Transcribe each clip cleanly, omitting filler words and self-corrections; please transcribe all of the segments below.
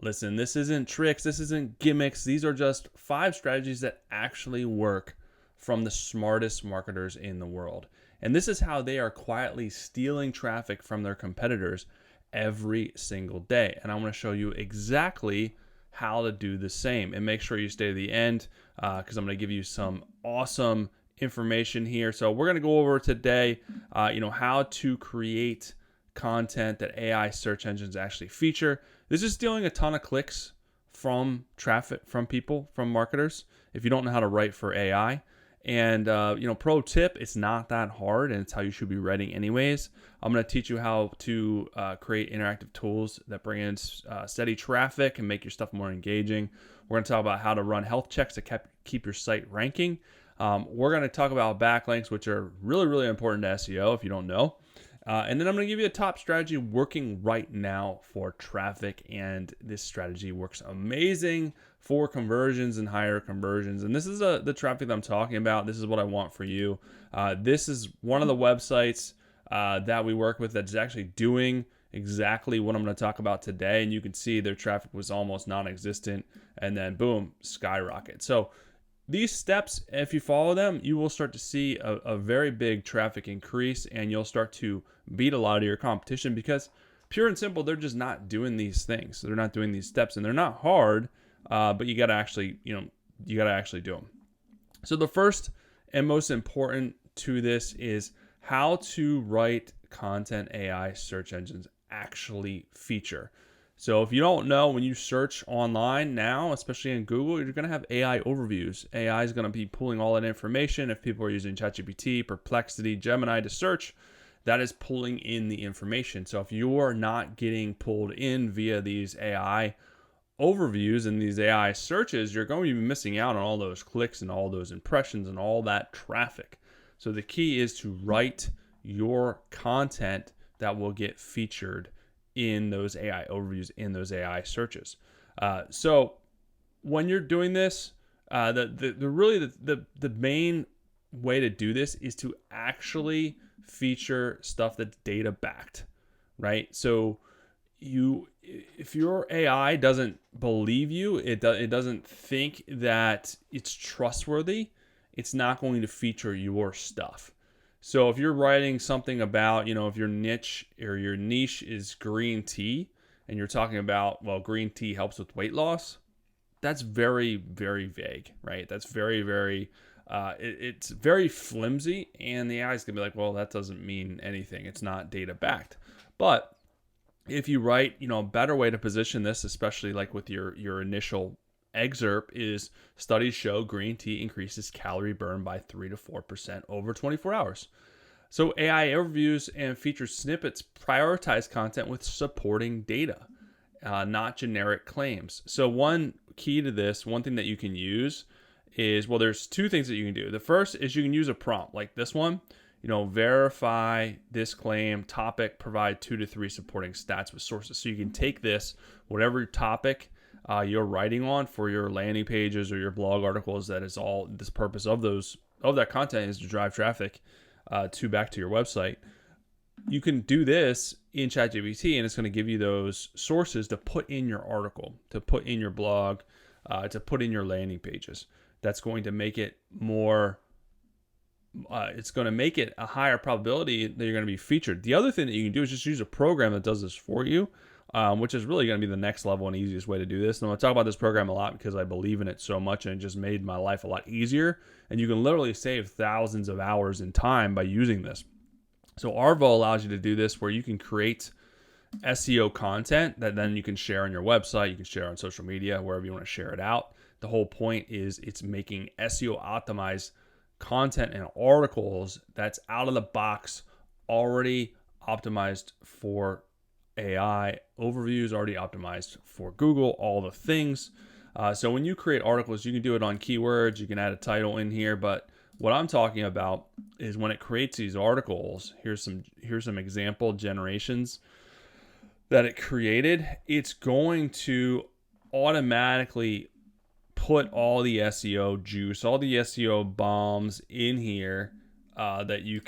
Listen, this isn't tricks, this isn't gimmicks. These are just 5 strategies that actually work from the smartest marketers in the world. And this is how they are quietly stealing traffic from their competitors every single day. And I'm going to show you exactly how to do the same. And make sure you stay to the end because I'm going to give you some awesome information here. So we're going to go over today, how to create content that AI search engines actually feature. This is stealing a ton of clicks from traffic, from people, from marketers, if you don't know how to write for AI. And, pro tip, it's not that hard, and it's how you should be writing anyways. I'm going to teach you how to create interactive tools that bring in steady traffic and make your stuff more engaging. We're going to talk about how to run health checks to keep your site ranking. We're going to talk about backlinks, which are really, really important to SEO if you don't know. And then I'm going to give you a top strategy working right now for traffic. And this strategy works amazing for conversions and higher conversions. And this is the traffic that I'm talking about. This is what I want for you. This is one of the websites that we work with that's actually doing exactly what I'm going to talk about today. And you can see their traffic was almost non-existent. And then boom, skyrocket. So these steps, if you follow them, you will start to see a very big traffic increase, and you'll start to beat a lot of your competition because pure and simple, they're just not doing these things. They're not doing these steps, and they're not hard, but you got to actually, do them. So the first and most important to this is how to write content AI search engines actually feature. So if you don't know, when you search online now, especially in Google, you're going to have AI overviews. AI is going to be pulling all that information. If people are using ChatGPT, Perplexity, Gemini to search, that is pulling in the information. So if you're not getting pulled in via these AI overviews and these AI searches, you're going to be missing out on all those clicks and all those impressions and all that traffic. So the key is to write your content that will get featured in those AI overviews, in those AI searches. So when you're doing this, the main way to do this is to actually feature stuff that's data backed, right? So if your AI doesn't believe you, it doesn't think that it's trustworthy, it's not going to feature your stuff. So if you're writing something about, if your niche or your niche is green tea and you're talking about, well, green tea helps with weight loss, that's very, very vague, right? That's very, very, it's very flimsy, and the AI is going to be like, well, that doesn't mean anything. It's not data backed. But if you write, a better way to position this, especially like with your initial excerpt, is studies show green tea increases calorie burn by 3 to 4% over 24 hours. So AI overviews and feature snippets prioritize content with supporting data, not generic claims. So one key to this, one thing that you can use is, well, there's 2 things that you can do. The first is you can use a prompt like this one, verify this claim, topic, provide 2 to 3 supporting stats with sources. So you can take this, whatever topic you're writing on for your landing pages or your blog articles, that is all this purpose of that content is to drive traffic back to your website. You can do this in ChatGPT, and it's going to give you those sources to put in your article, to put in your blog, to put in your landing pages. That's going to make it more. It's going to make it a higher probability that you're going to be featured. The other thing that you can do is just use a program that does this for you, which is really going to be the next level and easiest way to do this. And I'm going to talk about this program a lot because I believe in it so much, and it just made my life a lot easier. And you can literally save thousands of hours in time by using this. So Arvo allows you to do this, where you can create SEO content that then you can share on your website, you can share on social media, wherever you want to share it out. The whole point is it's making SEO optimized content and articles that's out of the box, already optimized for AI overviews, already optimized for Google, all the things. So when you create articles, you can do it on keywords, you can add a title in here, but what I'm talking about is when it creates these articles, here's some example generations that it created. It's going to automatically put all the SEO juice, all the SEO bombs in here that you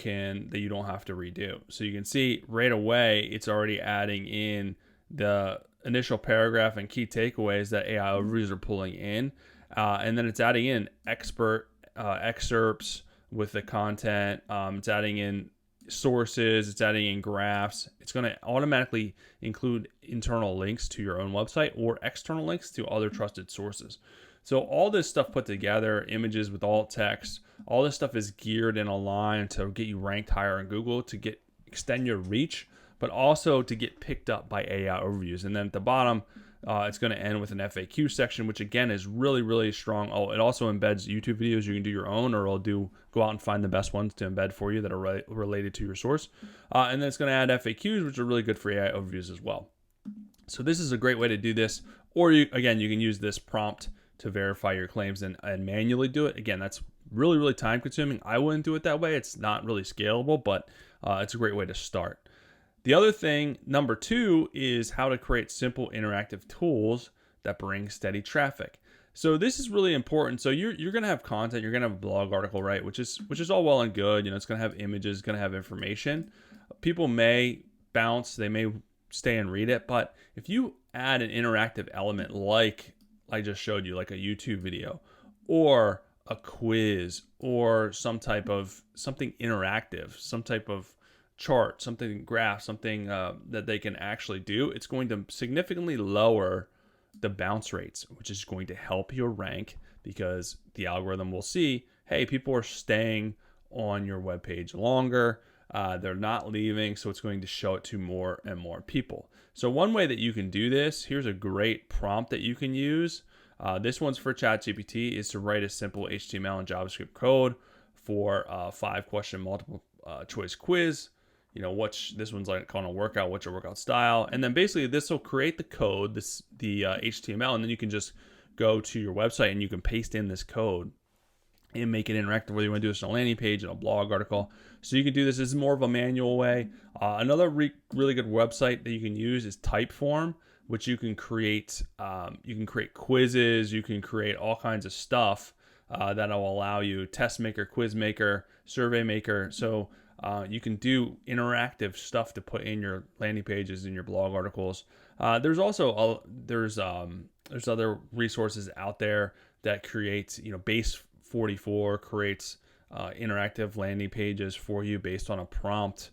don't have to redo. So you can see right away it's already adding in the initial paragraph and key takeaways that AI overviews are pulling in. And then it's adding in expert excerpts with the content. It's adding in sources. It's adding in graphs. It's going to automatically include internal links to your own website or external links to other trusted sources. So all this stuff put together, images with alt text, all this stuff is geared and aligned to get you ranked higher in Google, to extend your reach, but also to get picked up by AI overviews. And then at the bottom, it's going to end with an FAQ section, which again is really, really strong. Oh, it also embeds YouTube videos. You can do your own, or it'll go out and find the best ones to embed for you that are related to your source. And then it's going to add FAQs, which are really good for AI overviews as well. So this is a great way to do this. Or you can use this prompt to verify your claims and manually do it. Again, that's really, really time consuming. I wouldn't do it that way. It's not really scalable, but it's a great way to start. The other thing, number 2, is how to create simple interactive tools that bring steady traffic. So this is really important. So you're going to have content, you're going to have a blog article, right? Which is all well and good. It's going to have images, it's going to have information. People may bounce, they may stay and read it, but if you add an interactive element like I just showed you, like a YouTube video or a quiz or something interactive, some type of chart, something graph, something that they can actually do, it's going to significantly lower the bounce rates, which is going to help your rank, because the algorithm will see, hey, people are staying on your webpage longer, they're not leaving, so it's going to show it to more and more people. So one way that you can do this, here's a great prompt that you can use. This one's for ChatGPT, is to write a simple HTML and JavaScript code for a 5-question multiple choice quiz. This one's like called a workout, what's your workout style? And then basically this will create the code, the HTML, and then you can just go to your website and you can paste in this code and make it interactive, whether you want to do this on a landing page, in a blog article. So you can do this. This is more of a manual way. Another really good website that you can use is Typeform, which you can create. You can create quizzes. You can create all kinds of stuff that will allow you, test maker, quiz maker, survey maker. So you can do interactive stuff to put in your landing pages and your blog articles. There's also there's other resources out there that create, Base 44 creates interactive landing pages for you based on a prompt.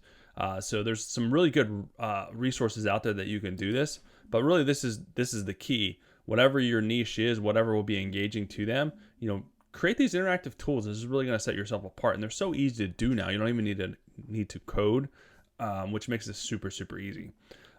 So there's some really good resources out there that you can do this. But really, this is the key. Whatever your niche is, whatever will be engaging to them, create these interactive tools. This is really going to set yourself apart, and they're so easy to do now. You don't even need to code, which makes this super, super easy.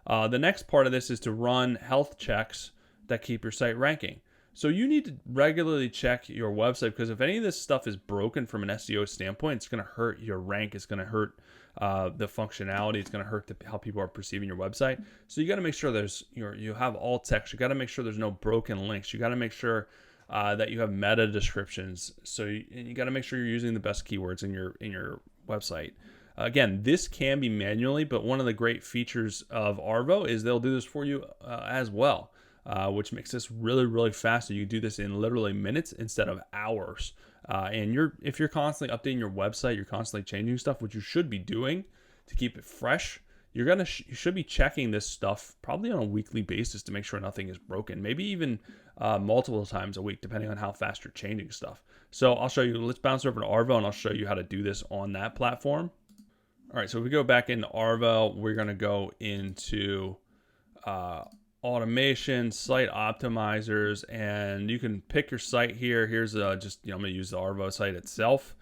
The next part of this is to run health checks that keep your site ranking. So you need to regularly check your website, because if any of this stuff is broken from an SEO standpoint, it's going to hurt your rank. It's going to hurt the functionality. It's going to hurt how people are perceiving your website. So you got to make sure you have alt text. You got to make sure there's no broken links. You got to make sure that you have meta descriptions. So you got to make sure you're using the best keywords in your website. Again, this can be manually, but one of the great features of Arvo is they'll do this for you as well, which makes this really, really fast. So you do this in literally minutes instead of hours. And if you're constantly updating your website, you're constantly changing stuff, which you should be doing to keep it fresh. You should be checking this stuff probably on a weekly basis to make sure nothing is broken. Maybe even multiple times a week, depending on how fast you're changing stuff. So I'll show you. Let's bounce over to Arvo, and I'll show you how to do this on that platform. All right, so if we go back into Arvo, we're going to go into automation, site optimizers, and you can pick your site here. Here's I'm going to use the Arvo site itself.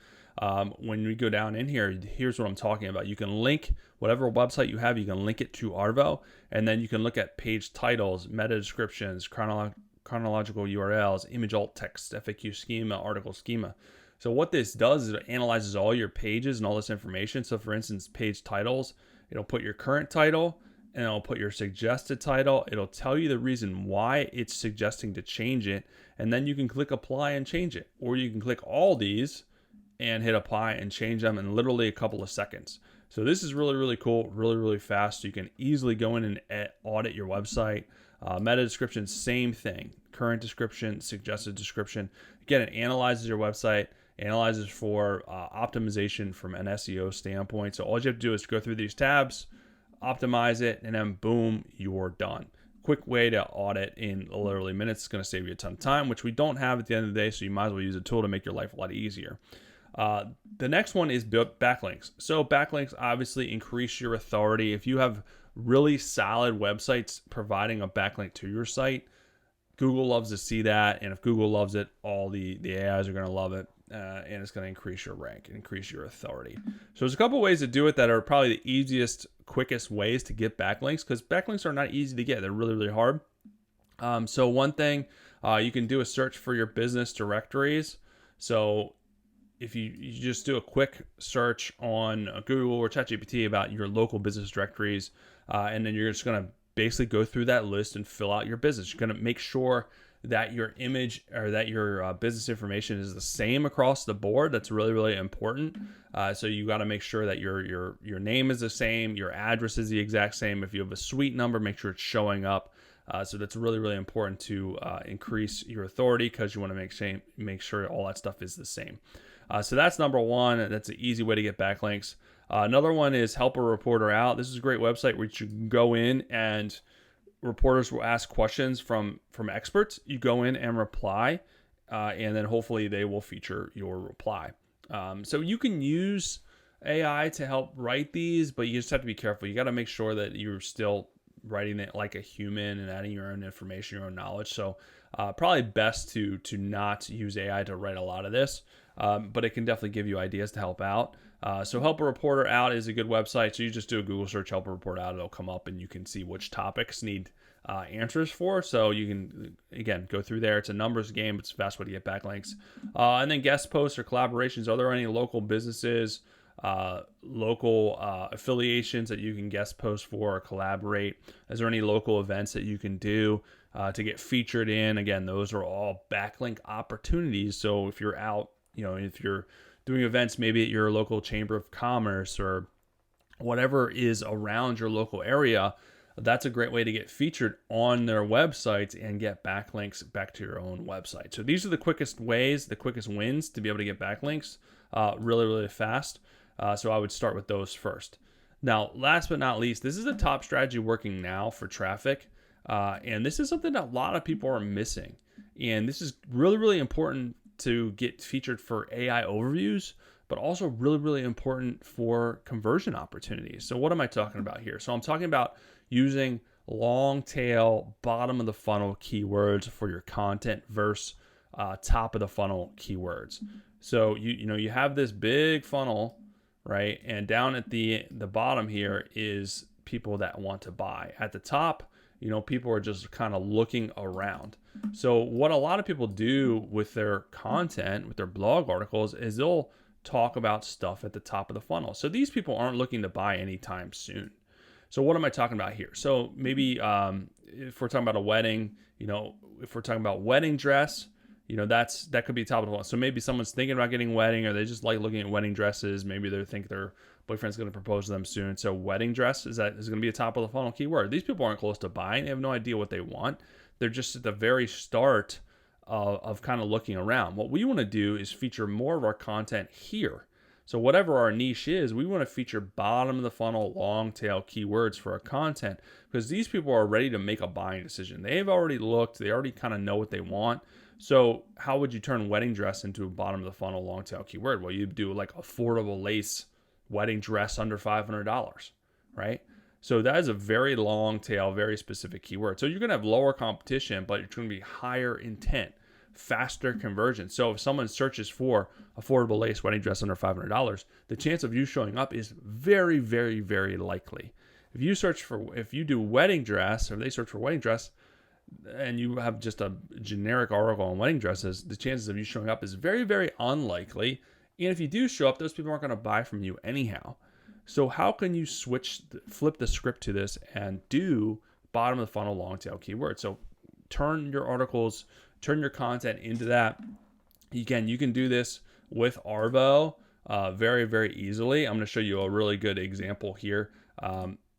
When we go down in here, here's what I'm talking about. You can link whatever website you have, you can link it to Arvo, and then you can look at page titles, meta descriptions, chronological URLs, image alt text, FAQ schema, article schema. So what this does is it analyzes all your pages and all this information. So for instance, page titles, it'll put your current title and it'll put your suggested title. It'll tell you the reason why it's suggesting to change it. And then you can click apply and change it. Or you can click all these and hit apply and change them in literally a couple of seconds. So this is really, really cool, really, really fast. You can easily go in and audit your website. Meta description, same thing. Current description, suggested description. Again, it analyzes your website, analyzes for optimization from an SEO standpoint. So all you have to do is go through these tabs, optimize it, and then boom, you're done. quick way to audit in literally minutes. It's going to save you a ton of time, which we don't have at the end of the day, so you might as well use a tool to make your life a lot easier. The next one is backlinks. So backlinks obviously increase your authority. If you have really solid websites providing a backlink to your site, Google loves to see that, and if Google loves it, all the AIs are going to love it, and it's going to increase your rank and increase your authority. So there's a couple ways to do it that are probably the easiest, quickest ways to get backlinks, because backlinks are not easy to get. They're really, really hard. So one thing you can do is search for your business directories. So if you just do a quick search on Google or ChatGPT about your local business directories, and then you're just going to basically go through that list and fill out your business. You're going to make sure that your image or that your business information is the same across the board. That's really, really important. So you got to make sure that your name is the same, your address is the exact same. If you have a suite number, make sure it's showing up. So that's really, really important to increase your authority, because you want to make sure all that stuff is the same. So that's number one. That's an easy way to get backlinks. Another one is Help a Reporter Out. This is a great website where you can go in and reporters will ask questions from experts. You go in and reply, and then hopefully they will feature your reply. So you can use AI to help write these, but you just have to be careful. You got to make sure that you're still writing it like a human and adding your own information, your own knowledge. So probably best to not use AI to write a lot of this, but it can definitely give you ideas to help out. So Help a Reporter Out is a good website. So you just do a Google search, Help a Reporter Out, it'll come up and you can see which topics need answers for. So you can, again, go through there. It's a numbers game. It's the best way to get backlinks. And then guest posts or collaborations. Are there any local businesses, local affiliations that you can guest post for or collaborate? Is there any local events that you can do to get featured in? Again, those are all backlink opportunities. So if you're out, if you're doing events maybe at your local chamber of commerce or whatever is around your local area, that's a great way to get featured on their websites and get backlinks back to your own website. So these are the quickest ways, the quickest wins to be able to get backlinks really, really fast. So I would start with those first. Now, last but not least, this is the top strategy working now for traffic. And this is something that a lot of people are missing. And this is really, really important to get featured for AI overviews, but also really, really important for conversion opportunities. So what am I talking about here? So I'm talking about using long tail, bottom of the funnel keywords for your content versus top of the funnel keywords. So you have this big funnel, right? And down at the bottom here is people that want to buy. At the top, people are just kind of looking around. So what a lot of people do with their content, with their blog articles, is they'll talk about stuff at the top of the funnel. So these people aren't looking to buy anytime soon. So what am I talking about here? So maybe if we're talking about a wedding, if we're talking about wedding dress, that could be top of the funnel. So maybe someone's thinking about getting a wedding, or they just like looking at wedding dresses. Maybe they think their boyfriend's going to propose to them soon. So wedding dress is going to be a top of the funnel keyword. These people aren't close to buying. They have no idea what they want. They're just at the very start of kind of looking around. What we want to do is feature more of our content here. So whatever our niche is, we want to feature bottom of the funnel, long tail keywords for our content, because these people are ready to make a buying decision. They've already looked. They already kind of know what they want. So how would you turn wedding dress into a bottom of the funnel, long tail keyword? Well, you do like affordable lace wedding dress under $500, right? So that is a very long tail, very specific keyword. So you're going to have lower competition, but it's going to be higher intent, faster conversion. So if someone searches for affordable lace wedding dress under $500, the chance of you showing up is very, very, very likely. If you do wedding dress, or they search for wedding dress, and you have just a generic article on wedding dresses, the chances of you showing up is very, very unlikely. And if you do show up, those people aren't going to buy from you anyhow. So how can you flip the script to this and do bottom of the funnel, long tail keywords? So turn your articles, turn your content into that. Again, you can do this with Arvo very, very easily. I'm going to show you a really good example here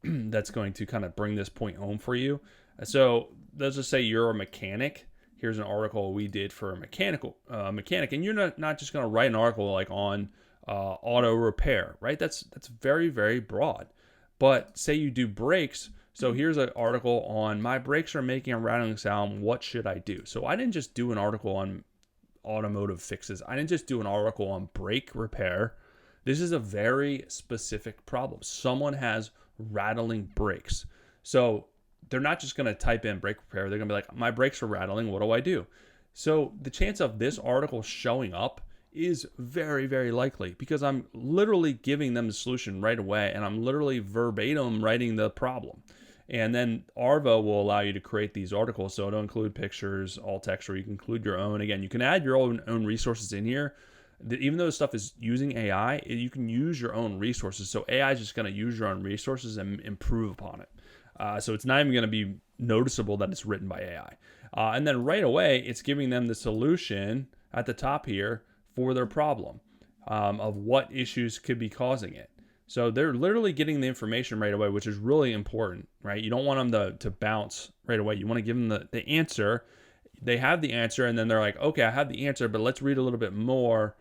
that's going to kind of bring this point home for you. So let's just say you're a mechanic. Here's an article we did for a mechanic, and you're not just going to write an article like on auto repair, right? That's very, very broad. But say you do brakes, So here's an article on my brakes are making a rattling sound. What should I do? So I didn't just do an article on automotive fixes. I didn't just do an article on brake repair. This is a very specific problem. Someone has rattling brakes. So they're not just going to type in brake repair. They're going to be like, my brakes are rattling. What do I do? So the chance of this article showing up is very, very likely because I'm literally giving them the solution right away and I'm literally verbatim writing the problem. And then Arvo will allow you to create these articles. So it'll include pictures, alt text, or you can include your own. Again, you can add your own resources in here. Even though this stuff is using AI, you can use your own resources. So AI is just going to use your own resources and improve upon it. So it's not even going to be noticeable that it's written by AI. And then right away, it's giving them the solution at the top here for their problem of what issues could be causing it. So they're literally getting the information right away, which is really important, right? You don't want them to bounce right away. You want to give them the answer. They have the answer, and then they're like, okay, I have the answer, but let's read a little bit more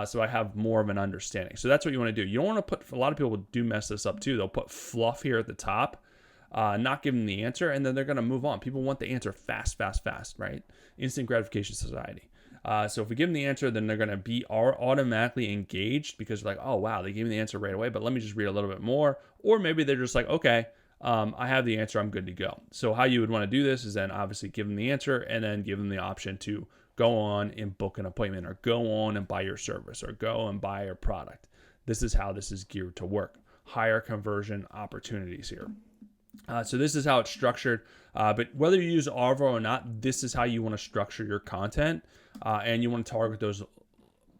so I have more of an understanding. So that's what you want to do. You don't want to put, a lot of people do mess this up too. They'll put fluff here at the top, not give them the answer, and then they're going to move on. People want the answer fast, right? Instant gratification society. So if we give them the answer, then they're going to be automatically engaged because they're like, oh, wow, they gave me the answer right away, but let me just read a little bit more. Or maybe they're just like, okay, I have the answer, I'm good to go. So how you would want to do this is then obviously give them the answer and then give them the option to go on and book an appointment or go on and buy your service or go and buy your product. This is how this is geared to work. Higher conversion opportunities here. So this is how it's structured. But whether you use Arvo or not, this is how you want to structure your content. And you want to target those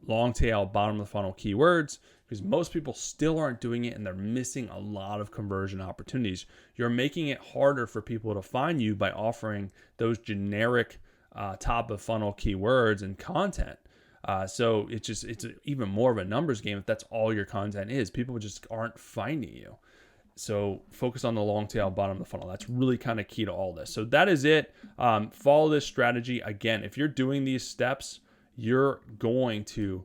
long tail bottom of the funnel keywords because most people still aren't doing it and they're missing a lot of conversion opportunities. You're making it harder for people to find you by offering those generic top of funnel keywords and content. So it's even more of a numbers game if that's all your content is. People just aren't finding you. So focus on the long tail bottom of the funnel. That's really kind of key to all this. So that is it. Follow this strategy. Again, if you're doing these steps, you're going to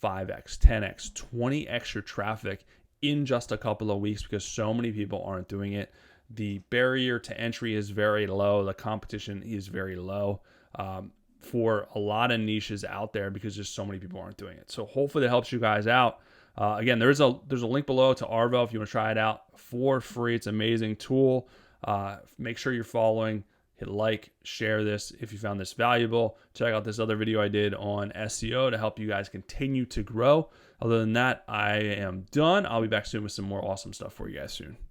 5x, 10x, 20x your traffic in just a couple of weeks because so many people aren't doing it. The barrier to entry is very low. The competition is very low for a lot of niches out there because just so many people aren't doing it. So hopefully that helps you guys out. Again, there's a link below to Arvo if you want to try it out for free. It's an amazing tool. Make sure you're following. Hit like, share this if you found this valuable. Check out this other video I did on SEO to help you guys continue to grow. Other than that, I am done. I'll be back soon with some more awesome stuff for you guys soon.